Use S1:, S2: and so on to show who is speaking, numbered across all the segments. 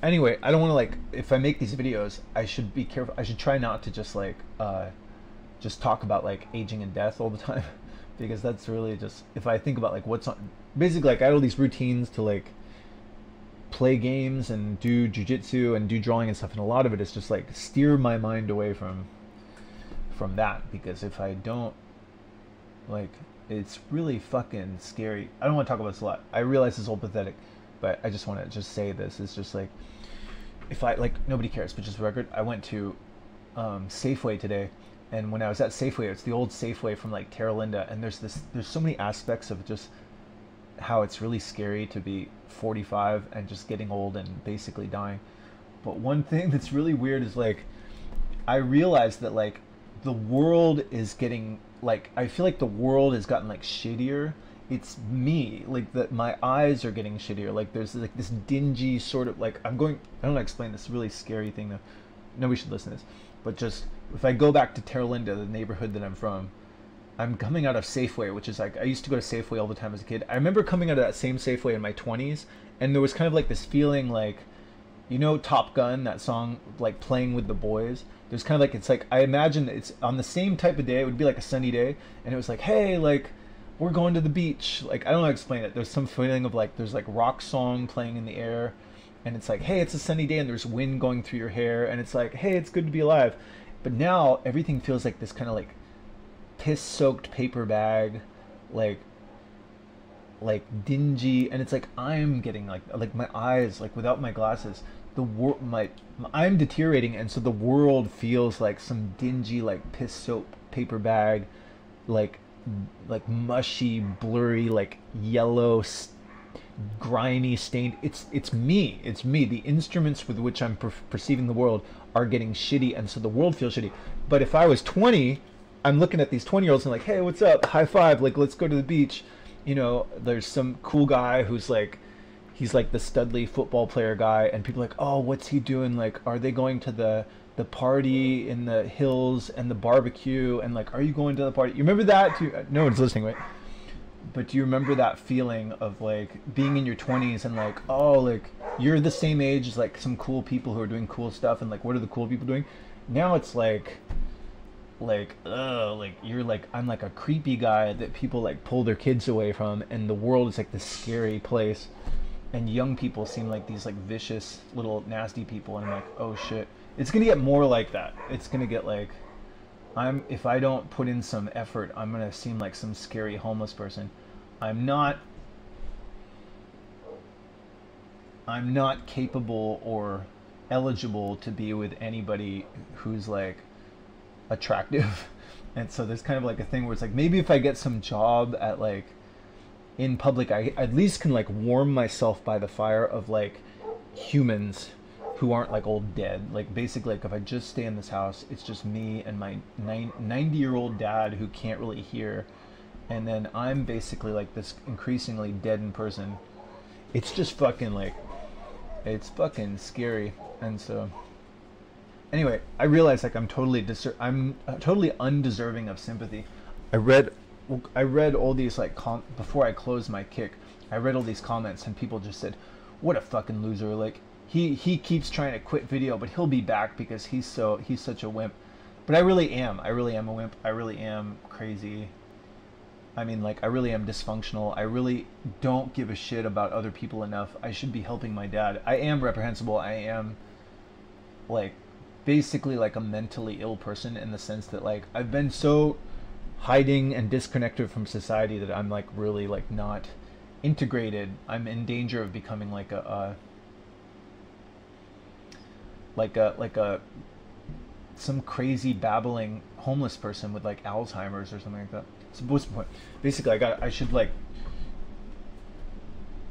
S1: Anyway, I don't want to like, if I make these videos, I should be careful. I should try not to just like just talk about like aging and death all the time because that's really just, if I think about like what's on, basically like I had all these routines to like play games and do jujitsu and do drawing and stuff, and a lot of it is just like steer my mind away from that, because if I don't, like, it's really fucking scary. I don't want to talk about this a lot. I realize it's all pathetic, but I just want to just say this. It's just like, if I, like, nobody cares, but just for record, I went to Safeway today, and when I was at Safeway, it's the old Safeway from like Terra Linda, and there's so many aspects of just how it's really scary to be 45 and just getting old and basically dying. But one thing that's really weird is like, I realized that like the world is getting, like, I feel like the world has gotten like shittier. It's me, like, that my eyes are getting shittier. Like there's like this dingy sort of like, I don't know how to explain this really scary thing though. Nobody should listen to this. But just if I go back to Terra Linda, the neighborhood that I'm from, I'm coming out of Safeway, which is like, I used to go to Safeway all the time as a kid. I remember coming out of that same Safeway in my 20s, and there was kind of like this feeling like, you know, Top Gun, that song, like playing with the boys. There's kind of like, it's like, I imagine it's on the same type of day. It would be like a sunny day, and it was like, hey, like, we're going to the beach. Like, I don't know how to explain it. There's some feeling of like, there's like rock song playing in the air, and it's like, hey, it's a sunny day, and there's wind going through your hair, and it's like, hey, it's good to be alive. But now everything feels like this kind of like piss-soaked paper bag, like dingy, and it's like I'm getting like my eyes, like without my glasses, the world, I'm deteriorating, and so the world feels like some dingy, like piss-soaked paper bag, like mushy, blurry, like yellow, grimy, stained. It's me. It's me. The instruments with which I'm perceiving the world are getting shitty, and so the world feels shitty. But if I was 20, I'm looking at these 20-year-olds and like, hey, what's up? High five. Like, let's go to the beach. You know, there's some cool guy who's like, he's like the Studley football player guy, and people are like, oh, what's he doing? Like, are they going to the party in the hills and the barbecue? And like, are you going to the party? You remember that? No one's listening, right? But do you remember that feeling of like being in your 20s and like, oh, like you're the same age as like some cool people who are doing cool stuff, and like, what are the cool people doing? Now it's like you're like, I'm like a creepy guy that people like pull their kids away from, and the world is like this scary place, and young people seem like these like vicious little nasty people, and I'm like, oh shit, it's gonna get more like that. It's gonna get like, if I don't put in some effort, I'm gonna seem like some scary homeless person. I'm not capable or eligible to be with anybody who's like attractive. And so there's kind of like a thing where it's like, maybe if I get some job at like in public, I at least can like warm myself by the fire of like humans who aren't like old dead. Like basically, like if I just stay in this house, it's just me and my 90-year-old dad who can't really hear, and then I'm basically like this increasingly deadened person. It's just fucking like, it's fucking scary. And so anyway, I realize like I'm totally undeserving of sympathy. I read all these like before I closed my kick. I read all these comments, and people just said, "What a fucking loser! Like he keeps trying to quit video, but he'll be back because he's such a wimp." But I really am. I really am a wimp. I really am crazy. I mean, like, I really am dysfunctional. I really don't give a shit about other people enough. I should be helping my dad. I am reprehensible. I am like basically like a mentally ill person, in the sense that like I've been so hiding and disconnected from society that I'm like really like not integrated. I'm in danger of becoming like a some crazy babbling homeless person with like Alzheimer's or something like that. So what's the point? Basically, I should like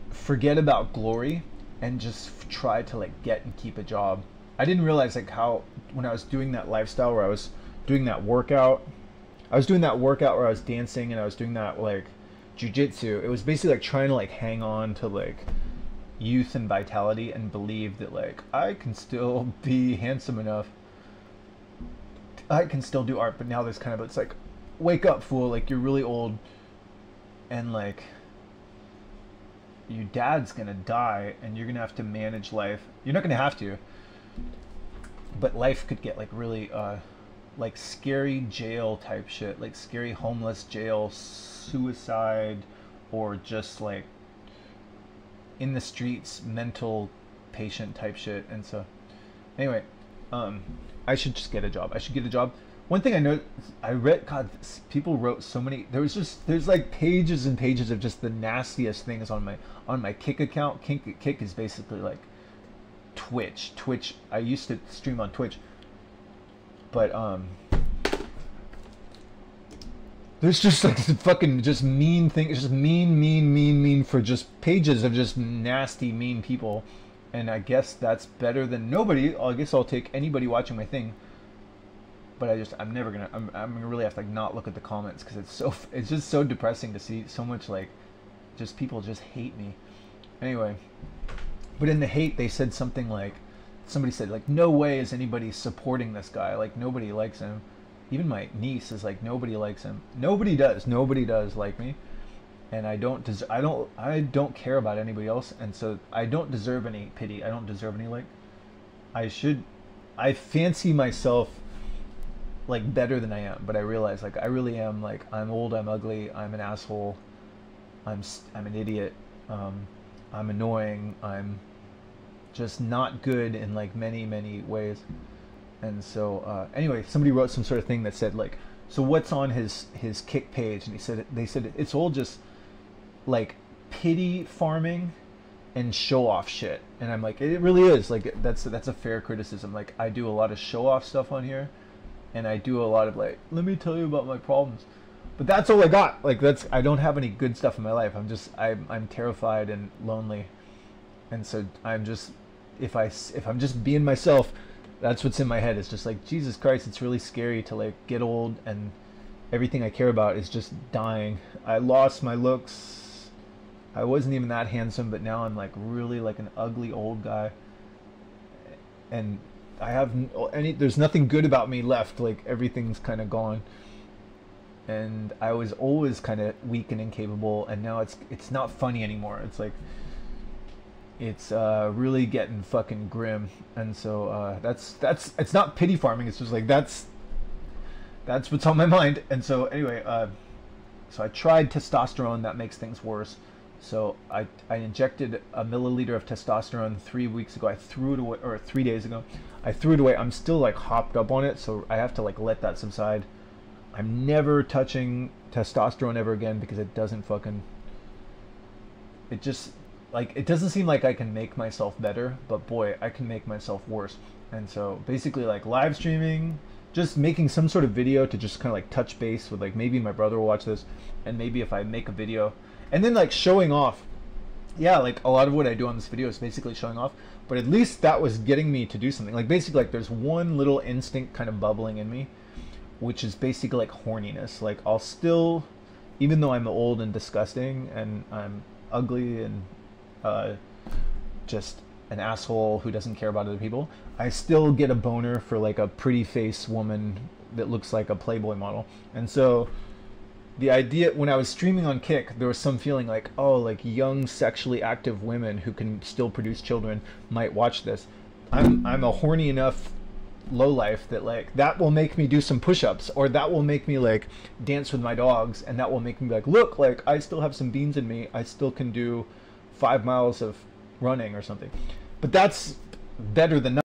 S1: forget about glory and just try to like get and keep a job. I didn't realize like how, when I was doing that lifestyle where I was doing that workout, where I was dancing and I was doing that like jujitsu. It was basically like trying to like hang on to like youth and vitality and believe that like I can still be handsome enough, I can still do art. But now there's kind of, it's like, wake up, fool, like you're really old, and like your dad's gonna die and you're gonna have to manage life. You're not gonna have to, but life could get like really like scary jail type shit, like scary homeless jail, suicide, or just like in the streets mental patient type shit. And so anyway, I should just get a job. I should get a job. One thing I know, I read, God, people wrote so many. There's like pages and pages of just the nastiest things on my Kick account. Kick is basically like Twitch. I used to stream on Twitch, but there's just like fucking just mean things, just mean for just pages of just nasty, mean people. And I guess that's better than nobody. I guess I'll take anybody watching my thing. But I'm gonna really have to like not look at the comments, because it's just so depressing to see so much like just people just hate me. Anyway, but in the hate they said something like, somebody said like, no way is anybody supporting this guy, like nobody likes him. Even my niece is like, nobody likes him. Nobody does like me, and I don't care about anybody else, and so I don't deserve any pity. I don't deserve any like. I fancy myself like better than I am, but I realize like I really am like, I'm old, I'm ugly, I'm an asshole, I'm an idiot, I'm annoying, I'm just not good in like many ways. And so anyway, somebody wrote some sort of thing that said like, so what's on his Kick page, and they said it's all just like pity farming and show off shit. And I'm like, it really is like, that's a fair criticism. Like I do a lot of show off stuff on here, and I do a lot of like, let me tell you about my problems, but that's all I got. Like I don't have any good stuff in my life. I'm terrified and lonely, and so I'm just, if I'm just being myself, that's what's in my head. It's just like, Jesus Christ, it's really scary to like get old and everything I care about is just dying. I lost my looks. I wasn't even that handsome, but now I'm like really like an ugly old guy, and I have there's nothing good about me left. Like everything's kind of gone, and I was always kind of weak and incapable, and now it's not funny anymore. It's like, it's really getting fucking grim. And so that's it's not pity farming. It's just like, that's what's on my mind. And so anyway, so I tried testosterone. That makes things worse. So I injected a milliliter of testosterone 3 weeks ago. I threw it away, or 3 days ago. I threw it away. I'm still like hopped up on it, so I have to like let that subside. I'm never touching testosterone ever again, because it doesn't fucking, it just like, it doesn't seem like I can make myself better, but boy, I can make myself worse. And so basically like live streaming, just making some sort of video to just kind of like touch base with like, maybe my brother will watch this, and maybe if I make a video, and then like showing off. Yeah, like a lot of what I do on this video is basically showing off, but at least that was getting me to do something. Like basically like there's one little instinct kind of bubbling in me, which is basically like horniness. Like I'll still, even though I'm old and disgusting and I'm ugly and just an asshole who doesn't care about other people, I still get a boner for like a pretty face woman that looks like a Playboy model. And so the idea, when I was streaming on Kick, there was some feeling like, oh, like young sexually active women who can still produce children might watch this. I'm a horny enough lowlife that like, that will make me do some push-ups, or that will make me like dance with my dogs, and that will make me be like, look, like I still have some beans in me, I still can do 5 miles of running or something. But that's better than nothing.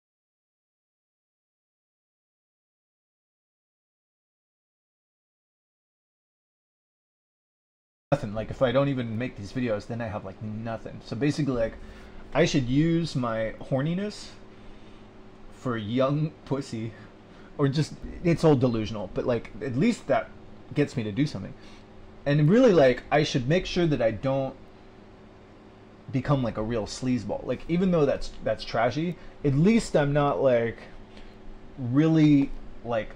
S1: Like if I don't even make these videos, then I have like nothing. So basically like, I should use my horniness for young pussy, or just, it's all delusional, but like at least that gets me to do something. And really like, I should make sure that I don't become like a real sleazeball. Like even though that's trashy, at least I'm not like really like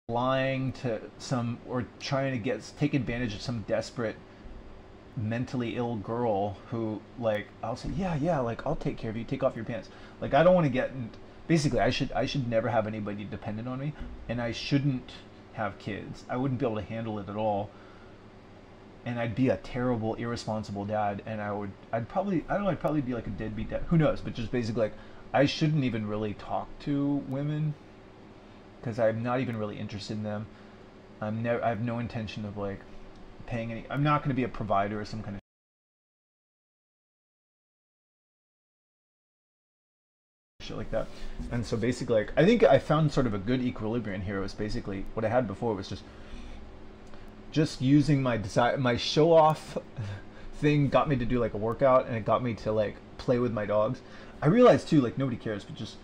S1: lying to some, or trying to take advantage of some desperate mentally ill girl who like, I'll say, yeah, like I'll take care of you, take off your pants. Like I don't want to get basically I should never have anybody dependent on me, and I shouldn't have kids. I wouldn't be able to handle it at all, and I'd be a terrible, irresponsible dad. And I'd probably, I don't know, I'd probably be like a deadbeat dad. Who knows? But just basically, like, I shouldn't even really talk to women because I'm not even really interested in them. I have no intention of like paying any. I'm not going to be a provider or some kind of shit like that. And so basically, like, I think I found sort of a good equilibrium here. It was basically what I had before was just using my desire, my show off thing got me to do like a workout, and it got me to like play with my dogs. I realized too, like, nobody cares, but just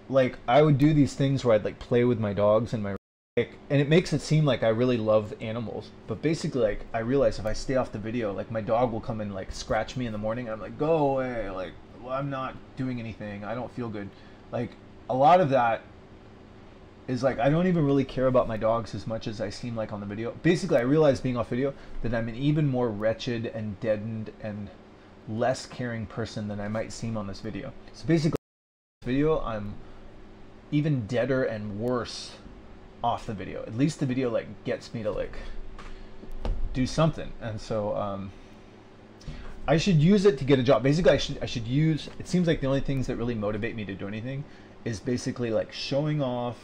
S1: like I would do these things where I'd like play with my dogs and my, and it makes it seem like I really love animals, but basically, like, I realize if I stay off the video, like, my dog will come and like scratch me in the morning, and I'm like, go away, like, well, I'm not doing anything, I don't feel good. Like, a lot of that is like, I don't even really care about my dogs as much as I seem like on the video. Basically, I realized being off video that I'm an even more wretched and deadened and less caring person than I might seem on this video. So basically, this video, I'm even deader and worse off the video. At least the video like gets me to like do something. And so I should use it to get a job. Basically, I should use, it seems like the only things that really motivate me to do anything is basically like showing off,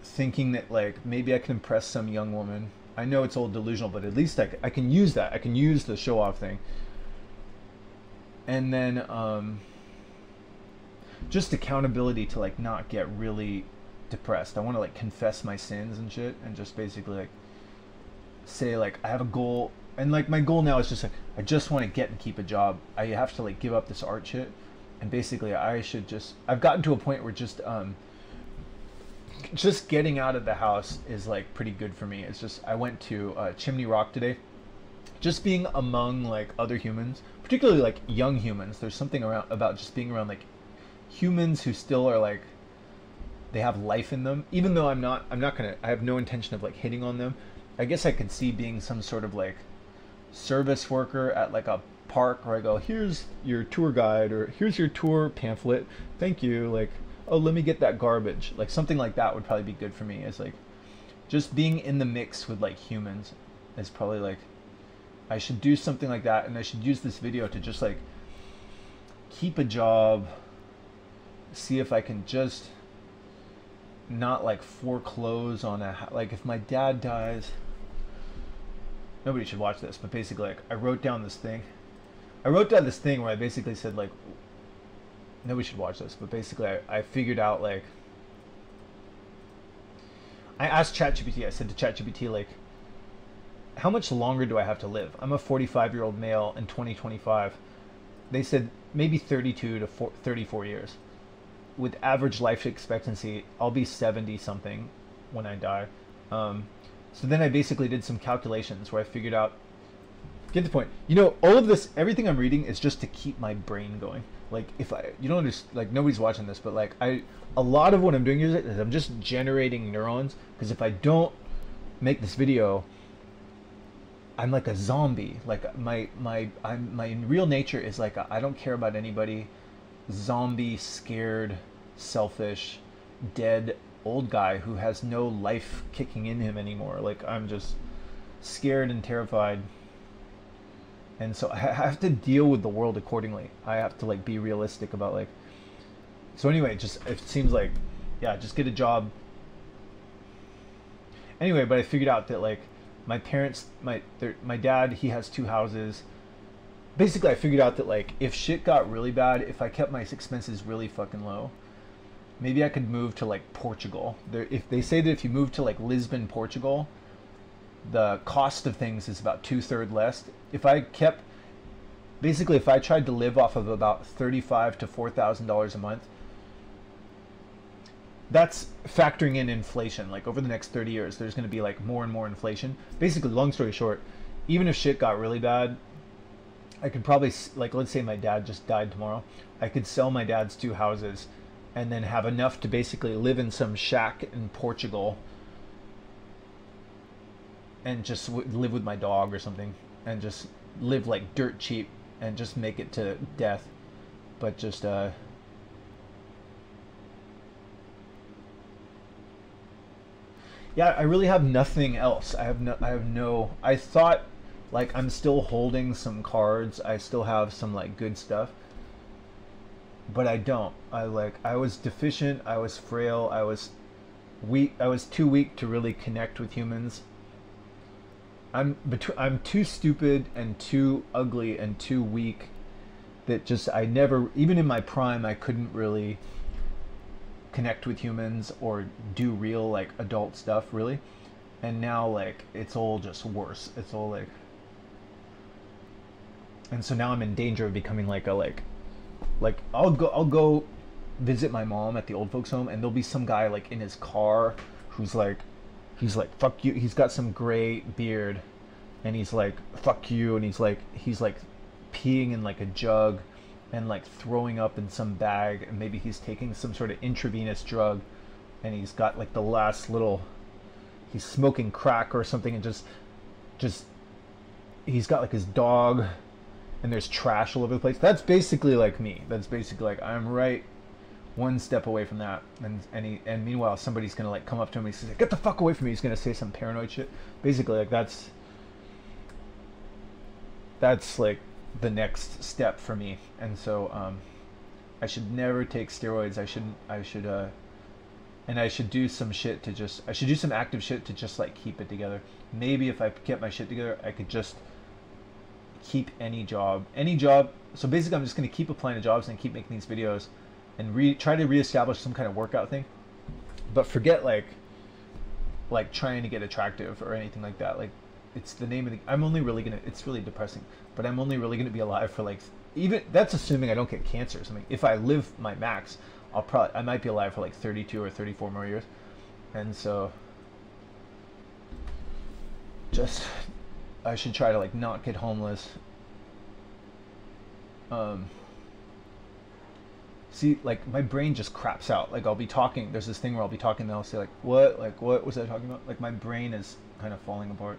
S1: thinking that like maybe I can impress some young woman. I know it's all delusional, but at least I can use that. I can use the show off thing. And then just accountability to like not get really depressed. I want to like confess my sins and shit, and just basically like say like I have a goal, and like my goal now is just like I just want to get and keep a job. I have to like give up this art shit, and basically I should just, I've gotten to a point where just getting out of the house is like pretty good for me. It's just, I went to Chimney Rock today. Just being among like other humans, particularly like young humans, there's something around about just being around like humans who still are like, they have life in them. Even though I have no intention of like hitting on them. I guess I could see being some sort of like service worker at like a park where I go, here's your tour guide, or here's your tour pamphlet, thank you, like, oh, let me get that garbage. Like something like that would probably be good for me. It's like just being in the mix with like humans is probably like, I should do something like that, and I should use this video to just like keep a job, see if I can just not like foreclose on a, like if my dad dies, nobody should watch this, but basically like I wrote down this thing where I basically said like, nobody should watch this, but basically I figured out like, I asked ChatGPT, I said to ChatGPT like, how much longer do I have to live? I'm a 45-year-old male in 2025. They said maybe 32 to 34 years. With average life expectancy, I'll be 70 something when I die. So then I basically did some calculations where I figured out, get the point. You know, all of this, everything I'm reading is just to keep my brain going. Like if you don't understand, like nobody's watching this, but like a lot of what I'm doing is I'm just generating neurons, because if I don't make this video, I'm like a zombie. Like my real nature is like I don't care about anybody. Zombie, scared, selfish, dead old guy who has no life kicking in him anymore. Like I'm just scared and terrified, and so I have to deal with the world accordingly. I have to like be realistic about like, so anyway, just it seems like, yeah, just get a job anyway. But I figured out that like my parents, my dad, he has 2 houses. Basically, I figured out that like if shit got really bad, if I kept my expenses really fucking low, maybe I could move to like Portugal. If they say that if you move to like Lisbon, Portugal, the cost of things is about 2/3 less. If I kept, basically, if I tried to live off of about $35,000 to $4,000 a month, that's factoring in inflation. Like over the next 30 years, there's going to be like more and more inflation. Basically, long story short, even if shit got really bad, I could probably, like, let's say my dad just died tomorrow, I could sell my dad's 2 houses and then have enough to basically live in some shack in Portugal and just live with my dog or something, and just live like dirt cheap and just make it to death. But just Yeah, I really have nothing else. I thought like I'm still holding some cards. I still have some like good stuff, but I don't. I was deficient, I was frail, I was weak. I was too weak to really connect with humans. I'm too stupid and too ugly and too weak that just I never, even in my prime, I couldn't really connect with humans or do real like adult stuff really. And now like it's all just worse. It's all like, and so now I'm in danger of becoming like a like I'll go visit my mom at the old folks home, and there'll be some guy like in his car who's like, he's like fuck you, he's got some gray beard, and he's like fuck you, and he's like peeing in like a jug and like throwing up in some bag, and maybe he's taking some sort of intravenous drug, and he's got like the last little, he's smoking crack or something, and just he's got like his dog, and there's trash all over the place. That's basically like me. That's basically like I'm right one step away from that, and meanwhile somebody's gonna like come up to him and he's like, get the fuck away from me. He's gonna say some paranoid shit. Basically like that's like the next step for me. And so I should never take steroids. And I should do some shit to just, I should do some active shit to just like keep it together. Maybe if I get my shit together, I could just keep any job. So basically I'm just going to keep applying to jobs and keep making these videos and try to reestablish some kind of workout thing, but forget like trying to get attractive or anything like that. Like it's the name of the, I'm only really gonna, it's really depressing, but I'm only really gonna be alive for like, even that's assuming I don't get cancer or something. If I live my max, I might be alive for like 32 or 34 more years. And so just, I should try to like not get homeless. See, like my brain just craps out. Like I'll be talking, there's this thing where I'll be talking and I'll say like what was I talking about? Like my brain is kind of falling apart.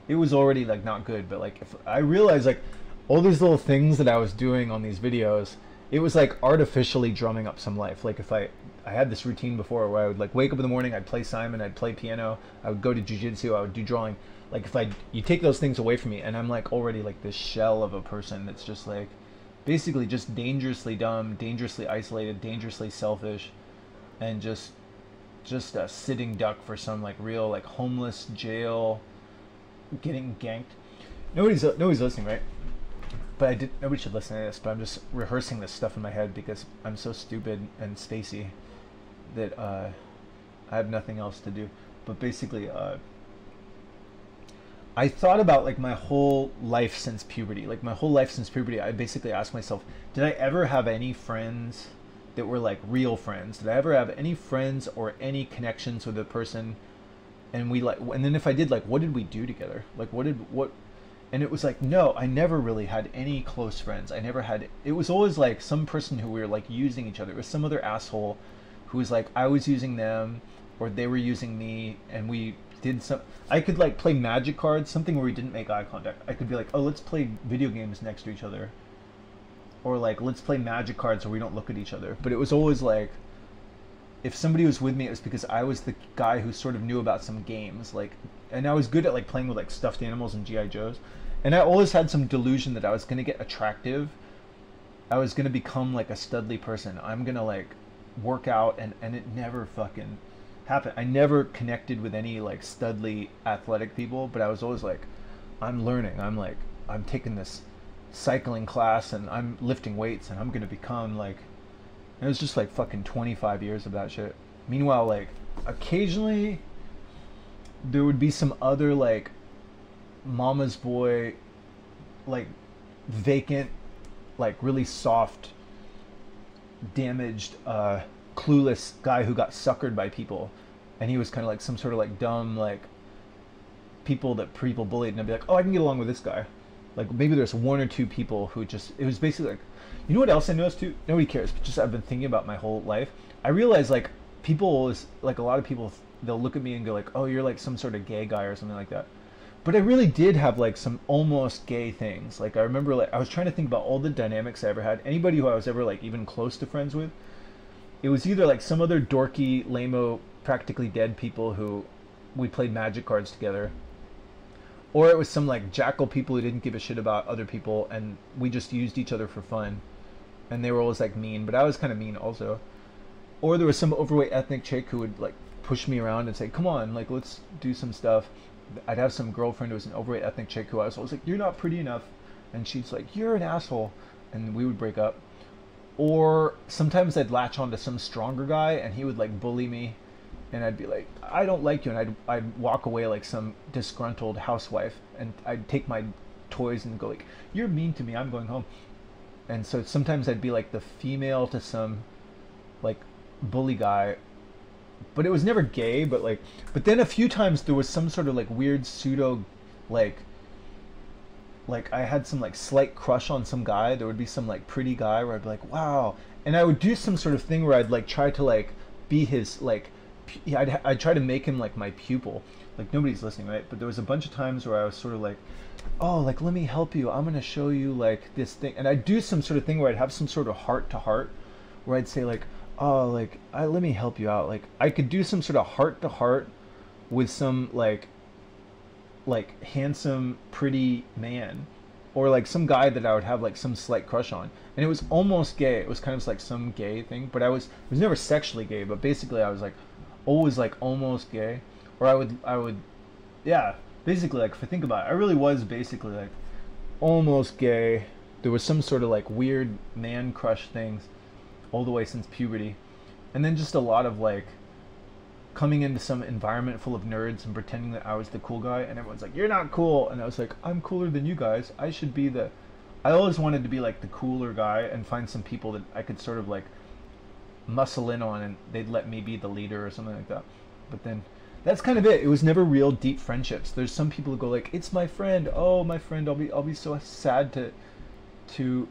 S1: It was already like not good, but like if I realized like all these little things that I was doing on these videos, it was like artificially drumming up some life. Like if I had this routine before where I would like wake up in the morning, I'd play Simon, I'd play piano, I would go to jiu-jitsu, I would do drawing. Like if you take those things away from me, and I'm like already like this shell of a person that's just like basically just dangerously dumb, dangerously isolated, dangerously selfish, and just a sitting duck for some like real like homeless jail, getting ganked. Nobody's listening, right? But nobody should listen to this, but I'm just rehearsing this stuff in my head because I'm so stupid and spacey that I have nothing else to do. But basically, I thought about like my whole life since puberty. Like my whole life since puberty, I basically asked myself, did I ever have any friends that were like real friends? Did I ever have any friends or any connections with a person? And and then if I did, like, what did we do together? Like, and it was like, no, I never really had any close friends. It was always like some person who we were like using each other. It was some other asshole who was like, I was using them or they were using me, and we did I could like play magic cards, something where we didn't make eye contact. I could be like, oh, let's play video games next to each other. Or like, let's play magic cards where we don't look at each other. But it was always like, if somebody was with me, it was because I was the guy who sort of knew about some games, like, and I was good at like playing with like stuffed animals and GI Joes, and I always had some delusion that I was gonna get attractive, I was gonna become like a studly person, I'm gonna like work out, and it never fucking happened. I never connected with any like studly athletic people, but I was always like, I'm learning, I'm taking this cycling class and I'm lifting weights and I'm gonna become like. It was just like fucking 25 years of that shit. Meanwhile, like occasionally there would be some other like mama's boy, like vacant, like really soft, damaged, clueless guy who got suckered by people, and he was kind of like some sort of like dumb like people bullied, and I'd be like, oh, I can get along with this guy. Like maybe there's one or two people who just, it was basically like, you know what else I noticed too? Nobody cares, but just I've been thinking about my whole life. I realized like people always, like a lot of people, they'll look at me and go like, oh, you're like some sort of gay guy or something like that. But I really did have like some almost gay things. Like I remember like, I was trying to think about all the dynamics I ever had. Anybody who I was ever like even close to friends with, it was either like some other dorky, lame-o, practically dead people who we played magic cards together, or it was some like jackal people who didn't give a shit about other people, and we just used each other for fun, and they were always like mean, but I was kind of mean also. Or there was some overweight ethnic chick who would like push me around and say, come on, like let's do some stuff. I'd have some girlfriend who was an overweight ethnic chick who I was always like, you're not pretty enough, and she's like, you're an asshole, and we would break up. Or sometimes I'd latch on to some stronger guy and he would like bully me, and I'd be like, I don't like you, and I'd walk away like some disgruntled housewife, and I'd take my toys and go like, you're mean to me, I'm going home. And so sometimes I'd be like the female to some like bully guy, but it was never gay, but like, but then a few times there was some sort of like weird pseudo like I had some like slight crush on some guy. There would be some like pretty guy where I'd be like, wow, and I would do some sort of thing where I'd like try to like be his like I'd try to make him like my pupil. Like nobody's listening, right? But there was a bunch of times where I was sort of like, oh, like let me help you, I'm gonna show you like this thing, and I'd do some sort of thing where I'd have some sort of heart to heart where I'd say like, oh, like let me help you out. Like I could do some sort of heart to heart with some like handsome pretty man, or like some guy that I would have like some slight crush on, and it was almost gay. It was kind of like some gay thing, but it was never sexually gay, but basically I was like always like almost gay. Or I would yeah, basically like if I think about it, I really was basically like almost gay. There was some sort of like weird man crush things all the way since puberty, and then just a lot of like coming into some environment full of nerds and pretending that I was the cool guy, and everyone's like, you're not cool, and I was like, I'm cooler than you guys, I should be the, I always wanted to be like the cooler guy and find some people that I could sort of like muscle in on, and they'd let me be the leader or something like that. But then that's kind of it. It was never real deep friendships. There's some people who go like, it's my friend, oh my friend, I'll be so sad to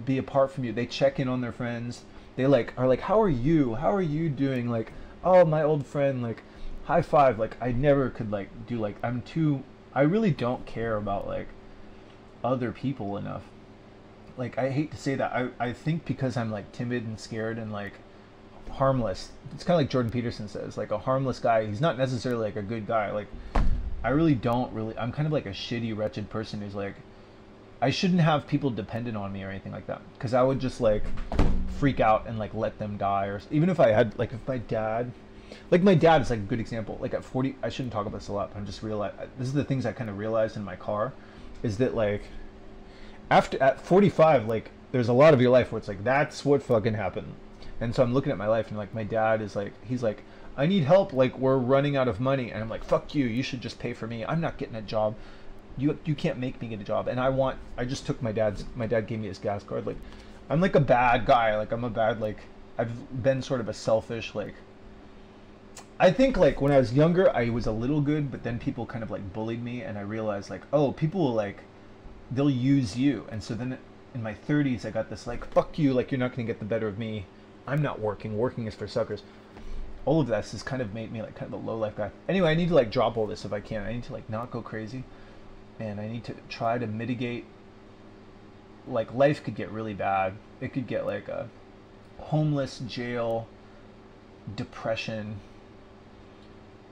S1: be apart from you. They check in on their friends. They like are like, how are you doing, like, oh my old friend, like high five. Like I never could like do like, I really don't care about like other people enough. Like I hate to say that, I think because I'm like timid and scared and like harmless, it's kind of like Jordan Peterson says, like a harmless guy, he's not necessarily like a good guy. Like I really don't really, I'm kind of like a shitty wretched person who's like, I shouldn't have people dependent on me or anything like that, because I would just like freak out and like let them die. Or even if I had like, if my dad is like a good example. Like at 40, I shouldn't talk about this a lot, but I'm just realized, this is the things I kind of realized in my car, is that like at 45, like there's a lot of your life where it's like, that's what fucking happened. And so I'm looking at my life and like my dad is like, he's like, I need help, like we're running out of money, and I'm like, fuck you, you should just pay for me, I'm not getting a job, you can't make me get a job. And I just took my dad gave me his gas card. Like I'm like a bad guy, like I'm a bad, like I've been sort of a selfish, like I think like when I was younger I was a little good, but then people kind of like bullied me, and I realized like, oh, people will like, they'll use you. And so then in my 30s I got this like, fuck you, like you're not gonna get the better of me, I'm not working is for suckers. All of this has kind of made me like kind of a low life guy. Anyway, I need to like drop all this if I can. I need to like not go crazy, and I need to try to mitigate. Like life could get really bad. It could get like a homeless, jail, depression,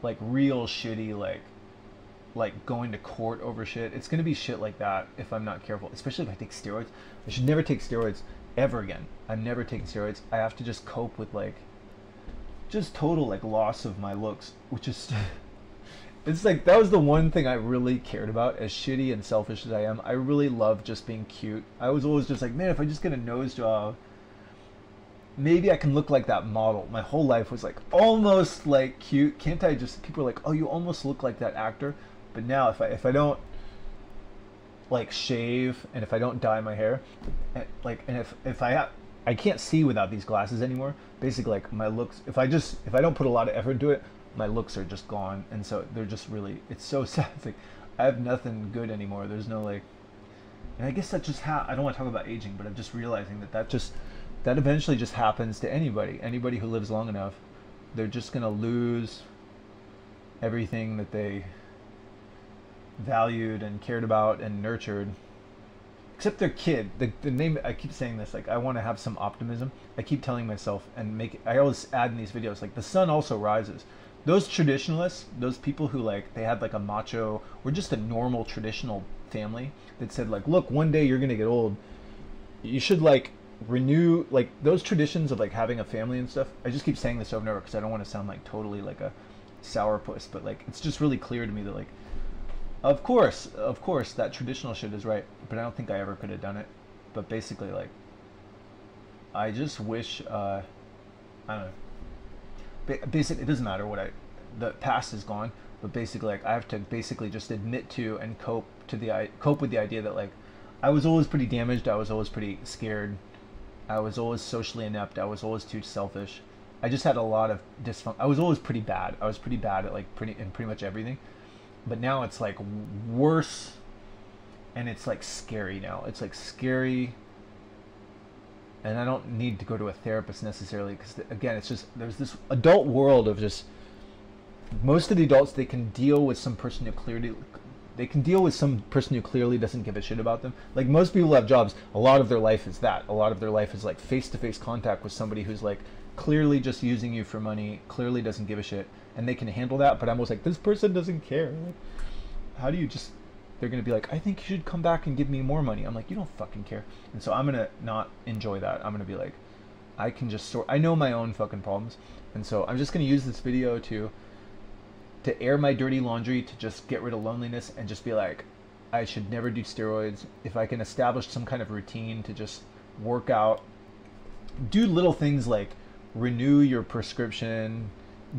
S1: like real shitty, like going to court over shit. It's gonna be shit like that if I'm not careful, especially if I take steroids. I should never take steroids ever again. I'm never taking steroids. I have to just cope with like just total like loss of my looks, which is it's like, that was the one thing I really cared about. As shitty and selfish as I am, I really love just being cute. I was always just like, man, if I just get a nose job, maybe I can look like that model. My whole life was like almost like cute. Can't I just, people are like, oh, you almost look like that actor. But now if I don't like shave, and if I don't dye my hair, and like, and if I can't see without these glasses anymore. Basically like my looks, if I don't put a lot of effort into it, my looks are just gone. And so they're just really, it's so sad. It's like I have nothing good anymore. There's no like, and I guess that just I don't want to talk about aging, but I'm just realizing that eventually just happens to anybody who lives long enough. They're just gonna lose everything that they valued and cared about and nurtured, except their kid. The name, I keep saying this, like I want to have some optimism. I keep telling myself, and I always add in these videos, like the sun also rises. those traditionalists, those people who like they had like a macho or just a normal traditional family that said like, look, one day you're gonna get old. You should like renew like those traditions of like having a family and stuff. I just keep saying this over and over because I don't want to sound like totally like a sourpuss, but like it's just really clear to me that like, of course, that traditional shit is right, but I don't think I ever could have done it. But basically, like, I just wish, I don't know. Basically, it doesn't matter what the past is gone, but basically, like, I have to basically just admit to and cope with the idea that like, I was always pretty damaged. I was always pretty scared. I was always socially inept. I was always too selfish. I just had a lot of dysfunction. I was always pretty bad. I was pretty bad at like pretty much everything. But now it's like worse, and it's like scary now. It's like scary, and I don't need to go to a therapist necessarily because again, it's just there's this adult world of just most of the adults they can deal with some person who clearly doesn't give a shit about them. Like most people who have jobs, a lot of their life is that. A lot of their life is like face-to-face contact with somebody who's like clearly just using you for money, clearly doesn't give a shit, and they can handle that. But I'm always like, this person doesn't care. Like, how do you just? They're gonna be like, I think you should come back and give me more money. I'm like, you don't fucking care. And so I'm gonna not enjoy that. I'm gonna be like, I can just I know my own fucking problems, and so I'm just gonna use this video to air my dirty laundry, to just get rid of loneliness and just be like, I should never do steroids. If I can establish some kind of routine to just work out, do little things like renew your prescription,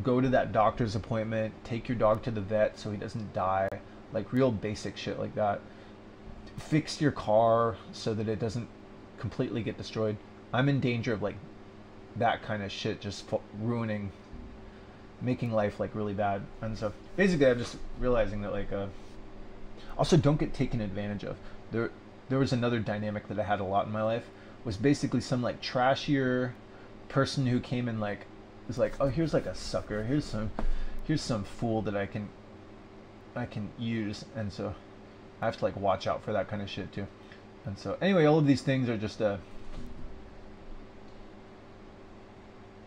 S1: go to that doctor's appointment, take your dog to the vet so he doesn't die, like real basic shit like that. Fix your car so that it doesn't completely get destroyed. I'm in danger of like that kind of shit just making life like really bad. And so basically I'm just realizing that like also don't get taken advantage of. There was another dynamic that I had a lot in my life, was basically some like trashier person who came and like was like, oh, here's like a sucker, here's some fool that I can use. And so I have to like watch out for that kind of shit too. And so anyway, all of these things are just